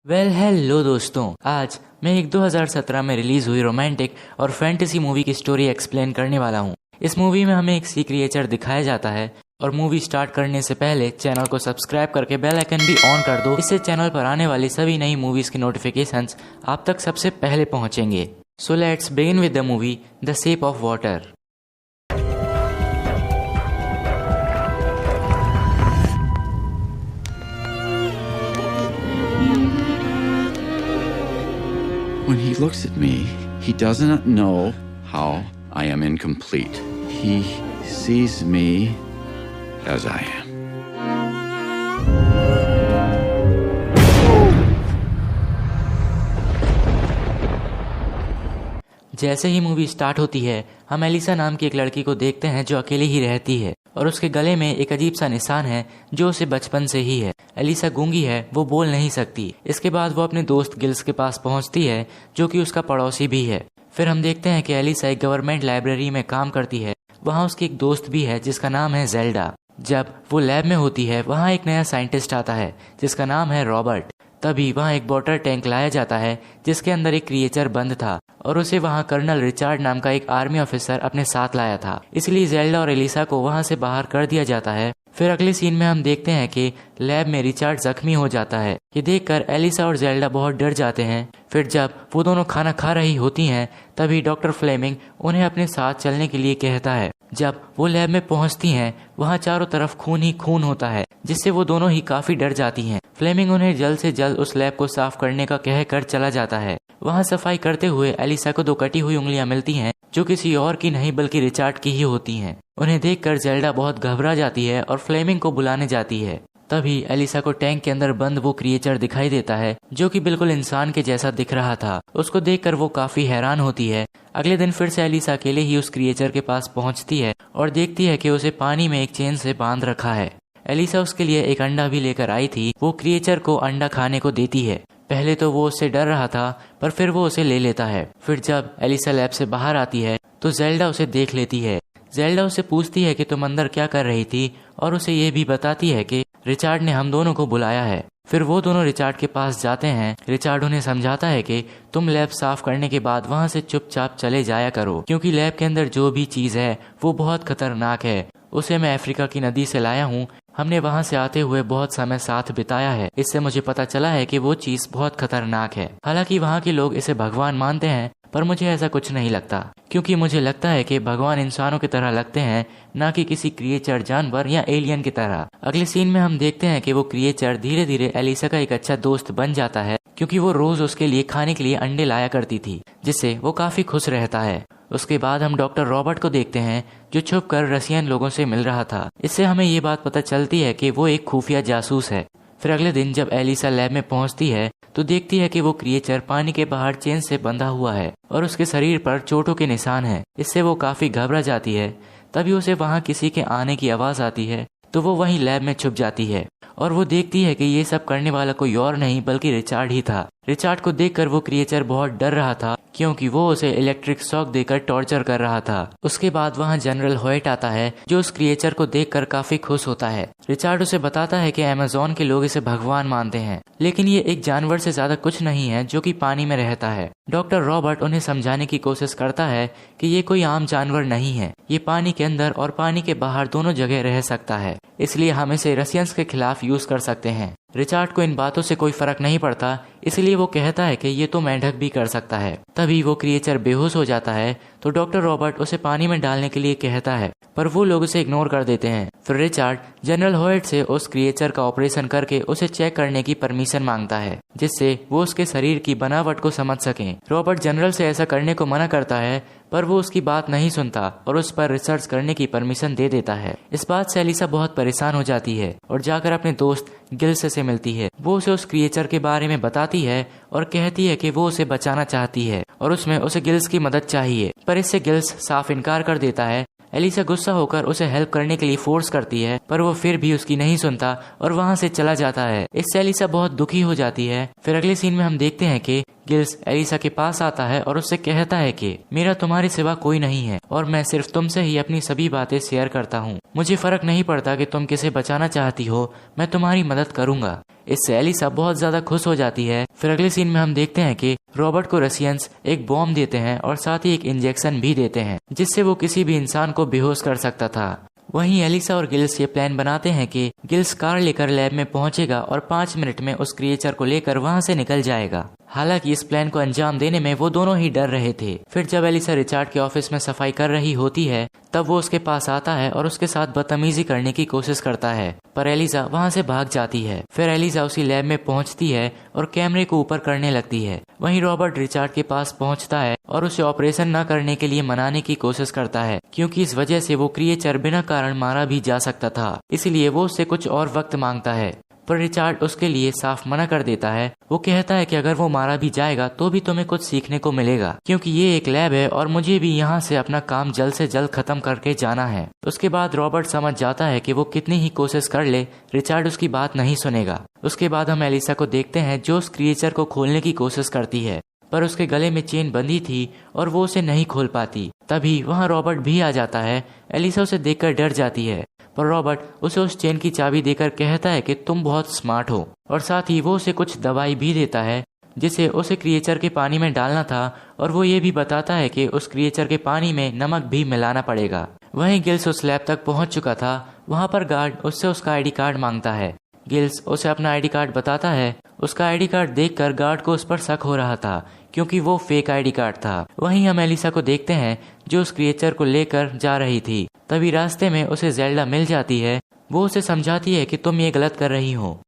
Hello दोस्तों, आज मैं एक 2017 में रिलीज हुई रोमांटिक और फैंटेसी मूवी की स्टोरी एक्सप्लेन करने वाला हूँ। इस मूवी में हमें एक सी क्रिएचर दिखाया जाता है और मूवी स्टार्ट करने से पहले चैनल को सब्सक्राइब करके बेल आइकन भी ऑन कर दो। इससे चैनल पर आने वाली सभी नई मूवीज की नोटिफिकेशंस आप तक सबसे पहले पहुंचेंगे। So let's begin with the movie the shape of water. When he looks at me, he doesn't know how I am incomplete. He sees me as I am. जैसे ही मूवी स्टार्ट होती है, हम Elisa नाम की एक लड़की को देखते हैं जो अकेले ही रहती है और उसके गले में एक अजीब सा निशान है जो उसे बचपन से ही है। एलिसा गूंगी है, वो बोल नहीं सकती। इसके बाद वो अपने दोस्त गिल्स के पास पहुंचती है जो कि उसका पड़ोसी भी है। फिर हम देखते हैं कि एलिसा एक गवर्नमेंट लाइब्रेरी में काम करती है। वहाँ उसकी एक दोस्त भी है जिसका नाम है जेल्डा। जब वो लैब में होती है, वहाँ एक नया साइंटिस्ट आता है जिसका नाम है रॉबर्ट। तभी वहाँ एक वाटर टैंक लाया जाता है जिसके अंदर एक क्रिएचर बंद था और उसे वहाँ कर्नल रिचार्ड नाम का एक आर्मी ऑफिसर अपने साथ लाया था। इसलिए जेल्डा और एलिसा को वहाँ से बाहर कर दिया जाता है। फिर अगले सीन में हम देखते हैं कि लैब में रिचार्ड जख्मी हो जाता है। ये देखकर एलिसा और जेल्डा बहुत डर जाते हैं। फिर जब वो दोनों खाना खा रही होती हैं, तभी डॉक्टर फ्लेमिंग उन्हें अपने साथ चलने के लिए कहता है। जब वो लैब में पहुंचती हैं, वहाँ चारों तरफ खून ही खून होता है, जिससे वो दोनों ही काफी डर जाती हैं। फ्लेमिंग उन्हें जल्द से जल्द उस लैब को साफ करने का कहकर चला जाता है। वहाँ सफाई करते हुए एलिसा को 2 कटी हुई उंगलियां मिलती हैं जो किसी और की नहीं बल्कि रिचार्ड की ही होती हैं। उन्हें देखकर जेल्डा बहुत घबरा जाती है और फ्लेमिंग को बुलाने जाती है। तभी एलिसा को टैंक के अंदर बंद वो क्रिएचर दिखाई देता है जो कि बिल्कुल इंसान के जैसा दिख रहा था। उसको देखकर वो काफी हैरान होती है। अगले दिन फिर से एलिसा अकेले ही उस क्रिएचर के पास पहुंचती है और देखती है कि उसे पानी में एक चेन से बांध रखा है। एलिसा उसके लिए एक अंडा भी लेकर आई थी। वो क्रिएचर को अंडा खाने को देती है। पहले तो वो उससे डर रहा था, पर फिर वो उसे ले लेता है। फिर जब एलिसा लैब से बाहर आती है तो जेल्डा उसे देख लेती है। जेल्डा उससे पूछती है कि तुम अंदर क्या कर रही थी और उसे ये भी बताती है कि रिचार्ड ने हम दोनों को बुलाया है। फिर वो दोनों रिचार्ड के पास जाते हैं। रिचार्ड उन्हें समझाता है कि तुम लैब साफ करने के बाद वहाँ से चुपचाप चले जाया करो, क्योंकि लैब के अंदर जो भी चीज है वो बहुत खतरनाक है। उसे मैं अफ्रीका की नदी से लाया हूँ। हमने वहाँ से आते हुए बहुत समय साथ बिताया है। इससे मुझे पता चला है कि वो चीज बहुत खतरनाक है। हालांकि वहाँ के लोग इसे भगवान मानते हैं, पर मुझे ऐसा कुछ नहीं लगता, क्योंकि मुझे लगता है कि भगवान इंसानों की तरह लगते हैं, ना कि किसी क्रिएचर, जानवर या एलियन की तरह। अगले सीन में हम देखते हैं कि वो क्रिएचर धीरे धीरे एलिसा का एक अच्छा दोस्त बन जाता है, क्योंकि वो रोज उसके लिए खाने के लिए अंडे लाया करती थी, जिससे वो काफी खुश रहता है। उसके बाद हम डॉक्टर रॉबर्ट को देखते हैं जो छुपकर रशियन लोगों से मिल रहा था। इससे हमें ये बात पता चलती है कि वो एक खुफिया जासूस है। फिर अगले दिन जब एलिसा लैब में पहुंचती है तो देखती है कि वो क्रिएचर पानी के बाहर चेन से बंधा हुआ है और उसके शरीर पर चोटों के निशान हैं। इससे वो काफी घबरा जाती है। तभी उसे वहाँ किसी के आने की आवाज आती है तो वो वहीं लैब में छुप जाती है और वो देखती है कि ये सब करने वाला कोई और नहीं बल्कि रिचार्ड ही था। रिचार्ड को देखकर वो क्रिएचर बहुत डर रहा था, क्योंकि वो उसे इलेक्ट्रिक शॉक देकर टॉर्चर कर रहा था। उसके बाद वहाँ जनरल होयट आता है जो उस क्रिएचर को देखकर काफी खुश होता है। रिचार्ड उसे बताता है कि अमेज़न के लोग इसे भगवान मानते हैं, लेकिन ये एक जानवर से ज्यादा कुछ नहीं है जो कि पानी में रहता है। डॉक्टर रॉबर्ट उन्हें समझाने की कोशिश करता है कि ये कोई आम जानवर नहीं है, ये पानी के अंदर और पानी के बाहर दोनों जगह रह सकता है, इसलिए हम इसे रशियंस के खिलाफ यूज कर सकते हैं। रिचार्ड को इन बातों से कोई फर्क नहीं पड़ता, इसलिए वो कहता है कि ये तो मेंढक भी कर सकता है। तभी वो क्रिएचर बेहोश हो जाता है तो डॉक्टर रॉबर्ट उसे पानी में डालने के लिए कहता है, पर वो लोग उसे इग्नोर कर देते हैं। फिर रिचार्ड जनरल होयट से उस क्रिएचर का ऑपरेशन करके उसे चेक करने की परमिशन मांगता है, जिससे वो उसके शरीर की बनावट को समझ सकें। रॉबर्ट जनरल से ऐसा करने को मना करता है, पर वो उसकी बात नहीं सुनता और उस पर रिसर्च करने की परमिशन दे देता है। इस बात से एलिसा बहुत परेशान हो जाती है और जाकर अपने दोस्त गिल्स से मिलती है। वो उसे उस क्रिएचर के बारे में बताती है और कहती है कि वो उसे बचाना चाहती है और उसमें उसे गिल्स की मदद चाहिए, पर इससे गिल्स साफ इनकार कर देता है। एलिसा गुस्सा होकर उसे हेल्प करने के लिए फोर्स करती है, पर वो फिर भी उसकी नहीं सुनता और वहाँ से चला जाता है। इससे एलिसा बहुत दुखी हो जाती है। फिर अगले सीन में हम देखते हैं कि गिल्स एलिसा के पास आता है और उससे कहता है कि मेरा तुम्हारे सिवा कोई नहीं है और मैं सिर्फ तुमसे ही अपनी सभी बातें शेयर करता हूँ। मुझे फर्क नहीं पड़ता कि तुम किसे बचाना चाहती हो, मैं तुम्हारी मदद करूंगा। इससे एलिसा बहुत ज्यादा खुश हो जाती है। फिर अगले सीन में हम देखते हैं कि रॉबर्ट को रशियंस एक बॉम्ब देते हैं और साथ ही एक इंजेक्शन भी देते हैं जिससे वो किसी भी इंसान को बेहोश कर सकता था। वहीं एलिसा और गिल्स ये प्लान बनाते हैं कि गिल्स कार लेकर लैब में पहुंचेगा और 5 मिनट में उस क्रिएचर को लेकर वहां से निकल जाएगा। हालांकि इस प्लान को अंजाम देने में वो दोनों ही डर रहे थे। फिर जब एलिसा रिचार्ड के ऑफिस में सफाई कर रही होती है तब वो उसके पास आता है और उसके साथ बदतमीजी करने की कोशिश करता है, पर एलिसा वहां से भाग जाती है। फिर एलिसा उसी लैब में पहुंचती है और कैमरे को ऊपर करने लगती है। वहीं रॉबर्ट रिचार्ड के पास पहुंचता है और उसे ऑपरेशन न करने के लिए मनाने की कोशिश करता है, क्योंकि इस वजह से वो क्रिएचर बिना कारण मारा भी जा सकता था। इसलिए वो उससे कुछ और वक्त मांगता है, पर रिचार्ड उसके लिए साफ मना कर देता है। वो कहता है कि अगर वो मारा भी जाएगा तो भी तुम्हें कुछ सीखने को मिलेगा, क्योंकि ये एक लैब है और मुझे भी यहाँ से अपना काम जल्द से जल्द खत्म करके जाना है। उसके बाद रॉबर्ट समझ जाता है कि वो कितनी ही कोशिश कर ले, रिचार्ड उसकी बात नहीं सुनेगा। उसके बाद हम एलिसा को देखते हैं जो उस क्रिएचर को खोलने की कोशिश करती है, पर उसके गले में चेन बंधी थी और वो उसे नहीं खोल पाती। तभी वहाँ रॉबर्ट भी आ जाता है। एलिसा उसे देखकर डर जाती है, पर रॉबर्ट उसे उस चेन की चाबी देकर कहता है कि तुम बहुत स्मार्ट हो, और साथ ही वो उसे कुछ दवाई भी देता है जिसे उसे क्रिएचर के पानी में डालना था, और वो ये भी बताता है कि उस क्रिएचर के पानी में नमक भी मिलाना पड़ेगा। वहीं गिल्स उस लैब तक पहुंच चुका था। वहां पर गार्ड उससे उसका आईडी कार्ड मांगता है। गिल्स उसे अपना आईडी कार्ड बताता है। उसका आईडी कार्ड देखकर गार्ड को उस पर शक हो रहा था, क्योंकि वो फेक आईडी कार्ड था। वहीं हम एलिसा को देखते हैं जो उस क्रिएचर को लेकर जा रही थी। तभी रास्ते में उसे जेल्डा मिल जाती है। वो उसे समझाती है कि तुम ये गलत कर रही हो।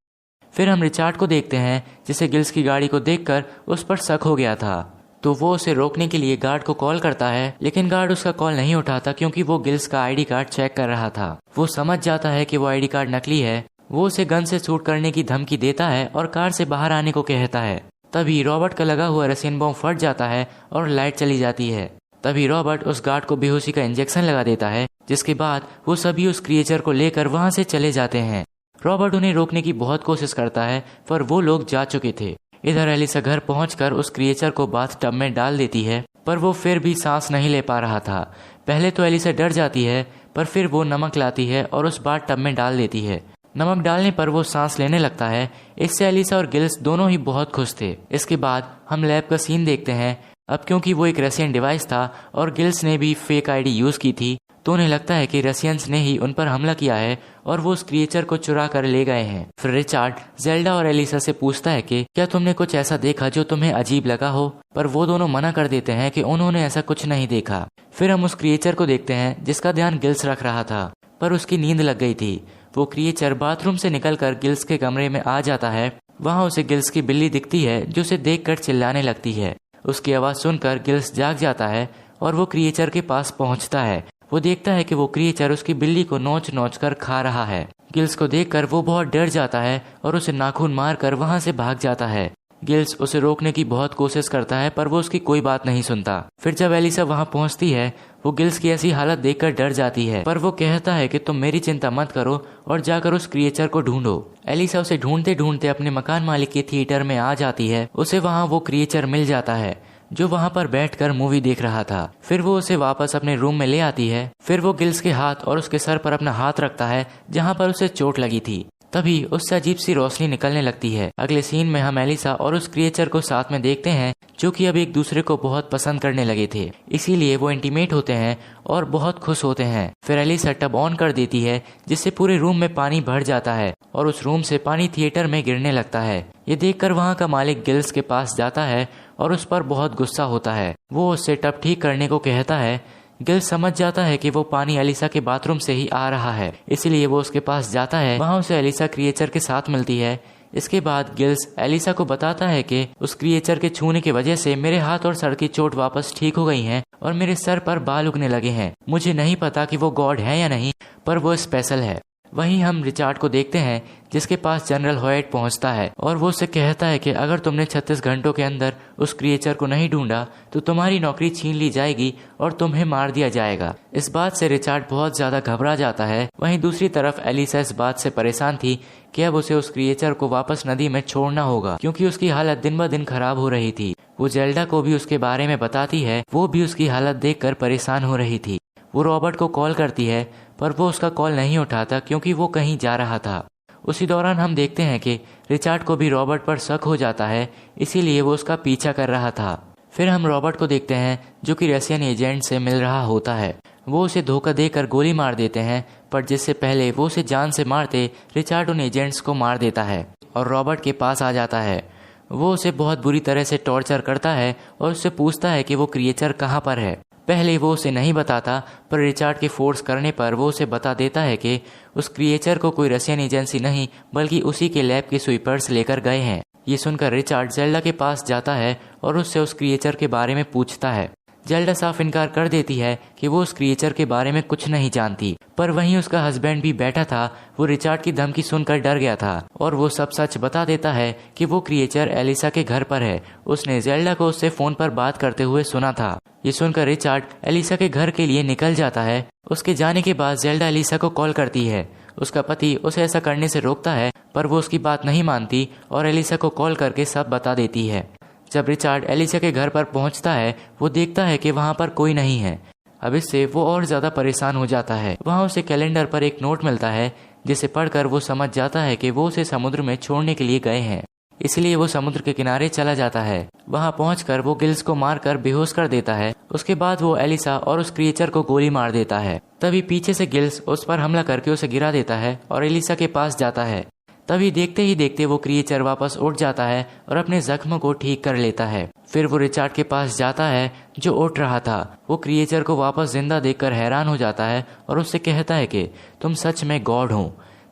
फिर हम रिचार्ड को देखते हैं जिसे गिल्स की गाड़ी को देखकर उस पर शक हो गया था, तो वो उसे रोकने के लिए गार्ड को कॉल करता है, लेकिन गार्ड उसका कॉल नहीं उठाता क्योंकि वो गिल्स का आईडी कार्ड चेक कर रहा था। वो समझ जाता है कि वो आईडी कार्ड नकली है। वो उसे गन से शूट करने की धमकी देता है और कार से बाहर आने को कहता है। तभी रॉबर्ट का लगा हुआ रसियन बॉम्ब फट जाता है और लाइट चली जाती है। तभी रॉबर्ट उस गार्ड को बेहोशी का इंजेक्शन लगा देता है, जिसके बाद वो सभी उस क्रिएचर को लेकर वहां से चले जाते हैं। रॉबर्ट उन्हें रोकने की बहुत कोशिश करता है, पर वो लोग जा चुके थे। इधर एलिसा घर पहुंचकर उस क्रिएचर को बाथटब में डाल देती है, पर वो फिर भी सांस नहीं ले पा रहा था। पहले तो एलिसा डर जाती है, पर फिर वो नमक लाती है और उस बाथटब में डाल देती है। नमक डालने पर वो सांस लेने लगता है। इससे एलिसा और गिल्स दोनों ही बहुत खुश थे। इसके बाद हम लैब का सीन देखते हैं। अब क्योंकि वो एक रशियन डिवाइस था और गिल्स ने भी फेक आईडी यूज की थी, तो उन्हें लगता है कि रशियंस ने ही उन पर हमला किया है और वो उस क्रिएचर को चुरा कर ले गए हैं। फिर रिचार्ड जेल्डा और एलिसा से पूछता है कि क्या तुमने कुछ ऐसा देखा जो तुम्हें अजीब लगा हो, पर वो दोनों मना कर देते हैं कि उन्होंने ऐसा कुछ नहीं देखा। फिर हम उस क्रिएचर को देखते हैं जिसका ध्यान गिल्स रख रहा था, पर उसकी नींद लग गई थी। वो क्रिएचर बाथरूम से निकलकर गिल्स के कमरे में आ जाता है। वहाँ उसे गिल्स की बिल्ली दिखती है जो उसे देखकर चिल्लाने लगती है। उसकी आवाज सुनकर गिल्स जाग जाता है और वो क्रिएचर के पास पहुंचता है। वो देखता है कि वो क्रिएचर उसकी बिल्ली को नोच नोच कर खा रहा है। गिल्स को देखकर वो बहुत डर जाता है और उसे नाखून मारकर वहां से भाग जाता है। गिल्स उसे रोकने की बहुत कोशिश करता है, पर वो उसकी कोई बात नहीं सुनता। फिर जब एलिसा वहां पहुंचती है, वो गिल्स की ऐसी हालत देखकर डर जाती है, पर वो कहता है कि तुम मेरी चिंता मत करो और जाकर उस क्रिएचर को ढूंढो। एलिसा उसे ढूंढते ढूंढते अपने मकान मालिक के थिएटर में आ जाती है। उसे वहाँ वो क्रिएचर मिल जाता है जो वहाँ पर बैठकर मूवी देख रहा था। फिर वो उसे वापस अपने रूम में ले आती है। फिर वो गिल्स के हाथ और उसके सर पर अपना हाथ रखता है जहाँ पर उसे चोट लगी थी। तभी उससे अजीब सी रोशनी निकलने लगती है। अगले सीन में हम एलिसा और उस क्रिएचर को साथ में देखते हैं जो कि अब एक दूसरे को बहुत पसंद करने लगे थे, इसीलिए वो इंटीमेट होते हैं और बहुत खुश होते हैं। फिर एलिसा टब ऑन कर देती है जिससे पूरे रूम में पानी भर जाता है और उस रूम से पानी थिएटर में गिरने लगता है। ये देखकर वहाँ का मालिक गिल्स के पास जाता है और उस पर बहुत गुस्सा होता है। वो उससे टब ठीक करने को कहता है। गिल्स समझ जाता है कि वो पानी एलिसा के बाथरूम से ही आ रहा है, इसलिए वो उसके पास जाता है। वहाँ उसे एलिसा क्रिएचर के साथ मिलती है। इसके बाद गिल्स एलिसा को बताता है कि उस क्रिएचर के छूने की वजह से मेरे हाथ और सर की चोट वापस ठीक हो गई हैं और मेरे सर पर बाल उगने लगे हैं। मुझे नहीं पता कि वो गॉड है या नहीं, पर वो स्पेशल है। वहीं हम रिचार्ड को देखते हैं जिसके पास जनरल हॉयट पहुंचता है और वो उससे कहता है कि अगर तुमने 36 घंटों के अंदर उस क्रिएचर को नहीं ढूंढा तो तुम्हारी नौकरी छीन ली जाएगी और तुम्हें मार दिया जाएगा। इस बात से रिचार्ड बहुत ज्यादा घबरा जाता है। वहीं दूसरी तरफ एलिसा इस बात से परेशान थी कि अब उसे उस क्रिएचर को वापस नदी में छोड़ना होगा क्योंकि उसकी हालत दिन ब दिन खराब हो रही थी। वो जेल्डा को भी उसके बारे में बताती है। वो भी उसकी हालत देखकर परेशान हो रही थी। वो रॉबर्ट को कॉल करती है पर वो उसका कॉल नहीं उठाता क्योंकि वो कहीं जा रहा था। उसी दौरान हम देखते हैं कि रिचार्ड को भी रॉबर्ट पर शक हो जाता है, इसीलिए वो उसका पीछा कर रहा था। फिर हम रॉबर्ट को देखते हैं जो कि रशियन एजेंट से मिल रहा होता है। वो उसे धोखा देकर गोली मार देते हैं, पर जिससे पहले वो उसे जान से मारते रिचार्ड उन एजेंट्स को मार देता है और रॉबर्ट के पास आ जाता है। वो उसे बहुत बुरी तरह से टॉर्चर करता है और उससे पूछता है कि वो क्रिएचर कहाँ पर है। पहले वो उसे नहीं बताता, पर रिचार्ड के फोर्स करने पर वो उसे बता देता है कि उस क्रिएचर को कोई रशियन एजेंसी नहीं बल्कि उसी के लैब के स्वीपर्स लेकर गए हैं। ये सुनकर रिचार्ड जेल्डा के पास जाता है और उससे उस क्रिएचर के बारे में पूछता है। जेल्डा साफ इनकार कर देती है कि वो उस क्रिएचर के बारे में कुछ नहीं जानती, पर वहीं उसका हस्बैंड भी बैठा था। वो रिचार्ड की धमकी सुनकर डर गया था और वो सब सच बता देता है कि वो क्रिएचर एलिसा के घर पर है। उसने जेल्डा को उससे फोन पर बात करते हुए सुना था। ये सुनकर रिचार्ड एलिसा के घर के लिए निकल जाता है। उसके जाने के बाद जेल्डा एलिसा को कॉल करती है। उसका पति उसे ऐसा करने से रोकता है, पर वो उसकी बात नहीं मानती और एलिसा को कॉल करके सब बता देती है। जब रिचार्ड एलिसा के घर पर पहुंचता है, वो देखता है कि वहां पर कोई नहीं है। अब इससे वो और ज्यादा परेशान हो जाता है। वहां उसे कैलेंडर पर एक नोट मिलता है जिसे पढ़कर वो समझ जाता है कि वो उसे समुद्र में छोड़ने के लिए गए हैं, इसलिए वो समुद्र के किनारे चला जाता है। वहां पहुंचकर वो गिल्स को मारकर बेहोश कर देता है। उसके बाद वो एलिसा और उस क्रिएचर को गोली मार देता है। तभी पीछे से गिल्स उस पर हमला करके उसे गिरा देता है और एलिसा के पास जाता है। तभी देखते ही देखते वो क्रिएचर वापस उठ जाता है और अपने जख्म को ठीक कर लेता है। फिर वो रिचार्ड के पास जाता है जो उठ रहा था। वो क्रिएचर को वापस जिंदा देखकर हैरान हो जाता है और उससे कहता है कि तुम सच में गॉड हो।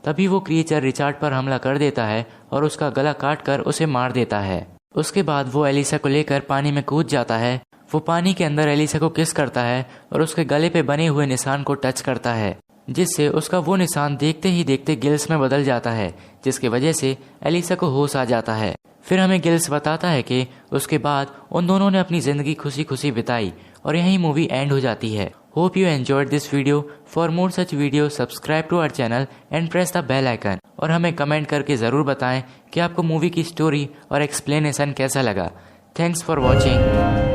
तभी वो क्रिएचर रिचार्ड पर हमला कर देता है और उसका गला काट कर उसे मार देता है। उसके बाद वो एलिसा को लेकर पानी में कूद जाता है। वो पानी के अंदर एलिसा को किस करता है और उसके गले पे बने हुए निशान को टच करता है, जिससे उसका वो निशान देखते ही देखते गिल्स में बदल जाता है, जिसकी वजह से एलिसा को होश आ जाता है। फिर हमें गिल्स बताता है कि उसके बाद उन दोनों ने अपनी जिंदगी खुशी खुशी बिताई और यही मूवी एंड हो जाती है। Hope you enjoyed this video. For more such video subscribe to our channel and press the bell icon. और हमें कमेंट करके जरूर बताएं कि आपको मूवी की स्टोरी और एक्सप्लेनेशन कैसा लगा। Thanks for watching.